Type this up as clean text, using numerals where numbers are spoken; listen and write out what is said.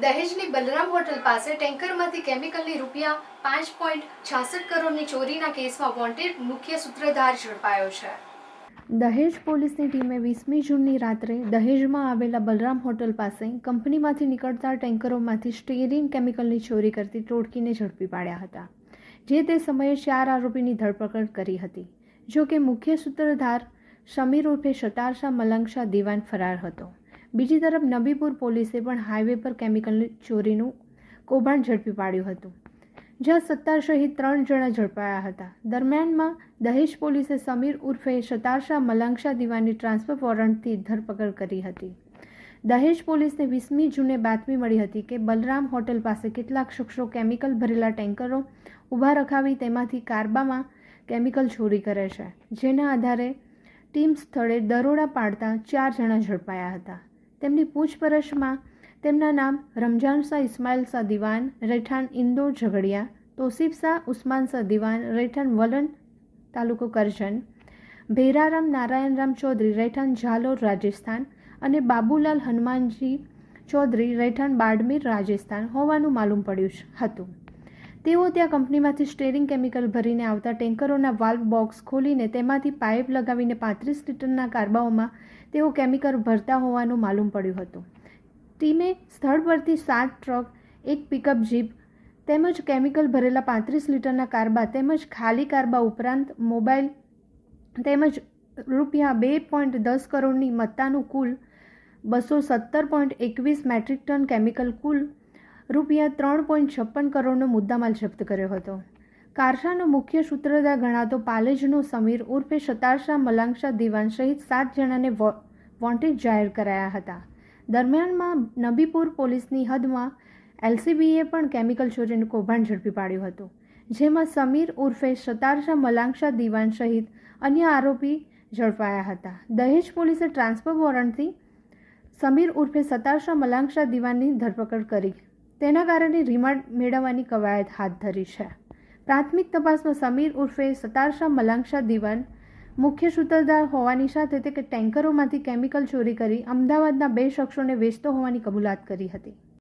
દહેજની Balram hotel પાસે ટેન્કરમાંથી કેમિકલની ₹5.66 કરોડની ચોરીના કેસમાં વોન્ટેડ મુખ્ય સૂત્રધાર ઝડપાયો છે। દહેજ પોલીસની ટીમે 20મી જૂનની રાત્રે દહેજમાં આવેલા બલરામ હોટલ પાસે કંપનીમાંથી નીકળતા ટેન્કરોમાંથી સ્ટીયરિંગ કેમિકલની ચોરી કરતી ટોળકીને ઝડપી પાડ્યા હતા, જે તે સમયે 4 આરોપીની ધરપકડ કરી હતી। જો કે મુખ્ય સૂત્રધાર સમીર ઉર્ફે શતારશા મલંગશા દીવાન ફરાર હતો। બીજી તરફ નબીપુર પોલીસે પણ હાઈવે પર કેમિકલની ચોરીનું કૌભાંડ ઝડપી પાડ્યું હતું, જ્યાં સત્તાર સહિત 3 જણા ઝડપાયા હતા। દરમિયાનમાં દહેજ પોલીસે સમીર ઉર્ફે શતારશા મલંગશા દીવાની ટ્રાન્સફર વોરંટથી ધરપકડ કરી હતી। દહેજ પોલીસને 20મી જૂને બાતમી મળી હતી કે બલરામ હોટલ પાસે કેટલાક શખ્સો કેમિકલ ભરેલા ટેન્કરો ઊભા રખાવી તેમાંથી કારબામાં કેમિકલ ચોરી કરે છે, જેના આધારે ટીમ સ્થળે દરોડા પાડતા 4 જણા ઝડપાયા હતા। તેમની પૂછપરછમાં તેમના નામ રમજાન શાહ ઇસ્માઇલ શાહ દીવાન રહેઠાણ ઇન્દોર ઝઘડિયા, તોસીફ શાહ ઉસ્માન શાહ દીવાન રહેઠાણ વલણ તાલુકો કરજણ, ભેરારામ નારાયણરામ ચૌધરી રહેઠાણ ઝાલોર રાજસ્થાન અને બાબુલાલ હનુમાનજી ચૌધરી રહેઠાણ બાડમેર રાજસ્થાન હોવાનું માલુમ પડ્યું હતું। તેઓ ત્યાં કંપનીમાંથી સ્ટીયરિંગ કેમિકલ ભરીને આવતા ટેન્કરોના વાલ્વ બોક્સ ખોલીને તેમાંથી પાઇપ લગાવીને 35 લીટરના કારબાઓમાં તેઓ કેમિકલ ભરતા હોવાનું માલુમ પડ્યું હતું। ટીમે સ્થળ પરથી 7 ટ્રક, 1 પિકઅપ જીપ તેમજ કેમિકલ ભરેલા 35 લીટરના કારબા તેમજ ખાલી કારબા ઉપરાંત મોબાઈલ તેમજ ₹2.10 કરોડની મત્તાનું કુલ 217.21 મેટ્રિક ટન કેમિકલ કુલ ₹3.56 કરોડનો મુદ્દામાલ જપ્ત કર્યો હતો। કારસાનો મુખ્ય સૂત્રધાર ગણાતો પાલેજનો સમીર ઉર્ફે શતારશા મલંગશા દીવાન સહિત 7 જણાને વોન્ટેડ જાહેર કરાયા હતા। દરમિયાનમાં નબીપુર પોલીસની હદમાં એલસીબીએ પણ કેમિકલ ચોરીનું કૌભાંડ ઝડપી પાડ્યું હતું, જેમાં સમીર ઉર્ફે શતારશા મલંગશા દીવાન સહિત અન્ય આરોપી ઝડપાયા હતા। દહેજ પોલીસે ટ્રાન્સફર વોરંટથી સમીર ઉર્ફે શતારશા મલંગશા દીવાનની ધરપકડ કરી તેના કારણે રિમાન્ડ મેળવવાની કવાયત હાથ ધરી છે। પ્રાથમિક તપાસમાં સમીર ઉર્ફે શતારશા મલંગશા દીવાન મુખ્ય સૂત્રધાર હોવાની સાથે તે ટેન્કરોમાંથી કેમિકલ ચોરી કરી અમદાવાદના 2 શખ્સોને વેચતો હોવાની કબૂલાત કરી હતી।